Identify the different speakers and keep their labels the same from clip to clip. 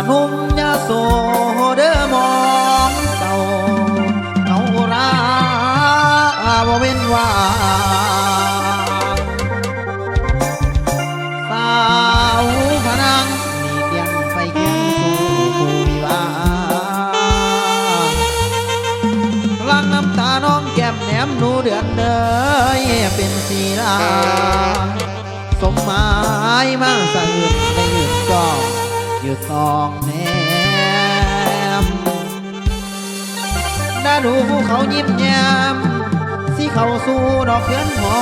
Speaker 1: นุ่มยาโสเด้อมองเจ้าเขาราบ่เว้นว่าสาวพนังนี่เตียงไฟเคียงสู่ผู้วิวาลังน้ำตาน้องแก้มแหนมหนูเดือนเดยเป็นสีลาสมหมายมาสะอื่นได้ยืนจ้องอยู่ตองแนมได้ดูภูเขายิ้มแย้มสิเข้าสู่ดอกเขือนหอ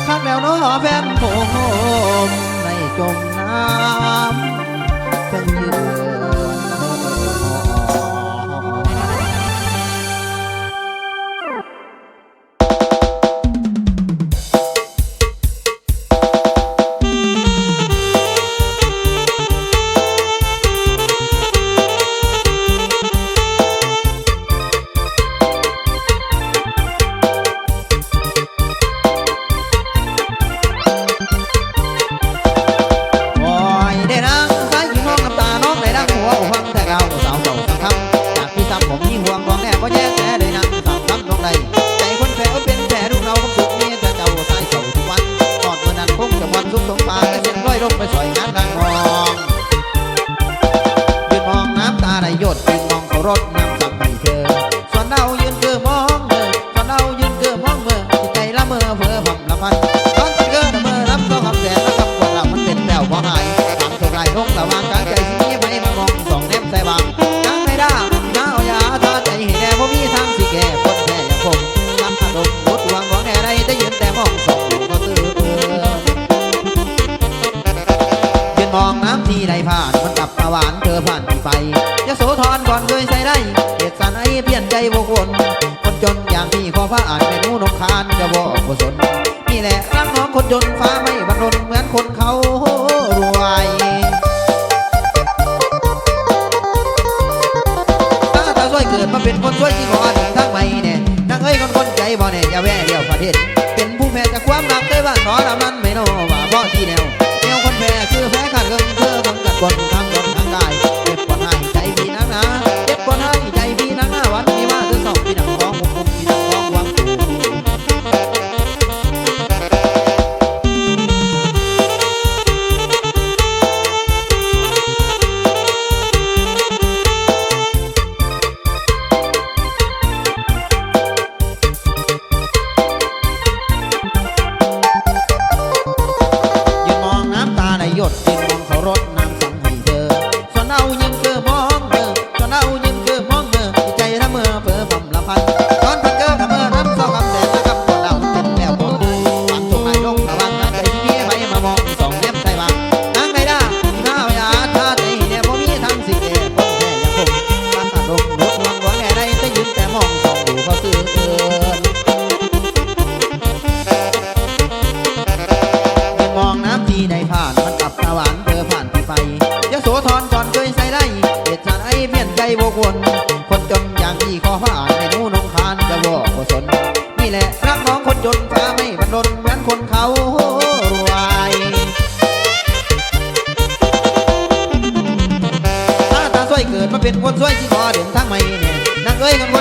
Speaker 1: ข้างแล้วน้อแฟนผมในจมน้ำเพิ่งยืนรถน้ำสับให้เธอส่วนเรายืนเกือมองเมื่อส่วนเรายืนเกือมองเมื่อจิตใจละเมอเพ้อผ่ำละพันตอนเกิดเมื่อน้ำก็คำแสนและคำว่าเรามันเป็นแถวบ่หายทางโชคลายลงระวางกลางใจสิมีไปมามองสองแนมใส่บางนั่งไม่ได้น้าเอายาทาใจให้แน่บ่มีทางสิแก่คนแท้อย่างผมลำอารมณ์บดหวังของแน่ใดได้ยืนแต่มองสองก็ซื้อยืนมองน้ำที่ใดผ่านมันกลับตะหวานเธอผ่านที่ไปยโสธรก่อนเคยใส่ได้เหตุสารไอ้เพี้ยนใจบกวนคนจนอย่างที่ขอฟ้าอ่านเมนูนกคานจะบอกกุศลนี่แหละรักน้องคนจนฟ้าไม่บันดลเหมือนคนเขารวยถ้าช่วยเกิดมาเป็นคนช่วยที่ขอถึงทั้งไม่เนี่ยนางเอ้ยคนใจบ่เนี่ยอย่าแว่เดียวประเทศเป็นผู้แพ้จากความรักได้บ้านนอละมันไม่โน่ว่าเพราะที่แนวคนแพ้คือแพ้ขาดเงินเธอทำกัดคนทำรถทางกายเจ็บปวดให้ใจพี่นักหนาเจ็บปวดให้ใจพี่นักหนาวันนี้ว่าเธอสองพี่นังท้องมุมพี่นังท้องวังยืนมองน้ำตาไหลหยดยืนมองเขารถน้ำสั่งให้เธอส่วนเอายืนเกือมองเธอส่วนเอายืนเกือมองเธอใจละเมอเพ้อผ่ำละพันตอนพันเกิดละเมอน้ำซอกคำแดดและคำตัวเราเป็นแล้วบ่หายฟังตรงไหนลงระวังใจพี่ไปมามองสองเล่มใจบางนั่งไม่ได้น้าเอายาทาใจเนี่ยบ่มีทางสิแก่คนแท้อย่างผมบ้านตาดงรถวางหวังแน่ใดจะยืนแต่มองสองดูเขาซื่อมองน้ำที่ใดผ่านมันกลับตะหวานเธอผ่านที่ไปยโสธรก่อนเคยใส่ได้เหตุการณ์ไอ้เพี้ยนใจโบกวนคนจนอย่างที่ขอฟ้าอ่านในนู้นงคานจะบอกกุศลนี่แหละรักน้องคนจนฟ้าไม่บันดลเหมือนคนเขารวยถ้าช่วยเกิดมาเป็นคนช่วยที่ขอเด่นทั้งไม่เนี่ยนางเอ้ยคน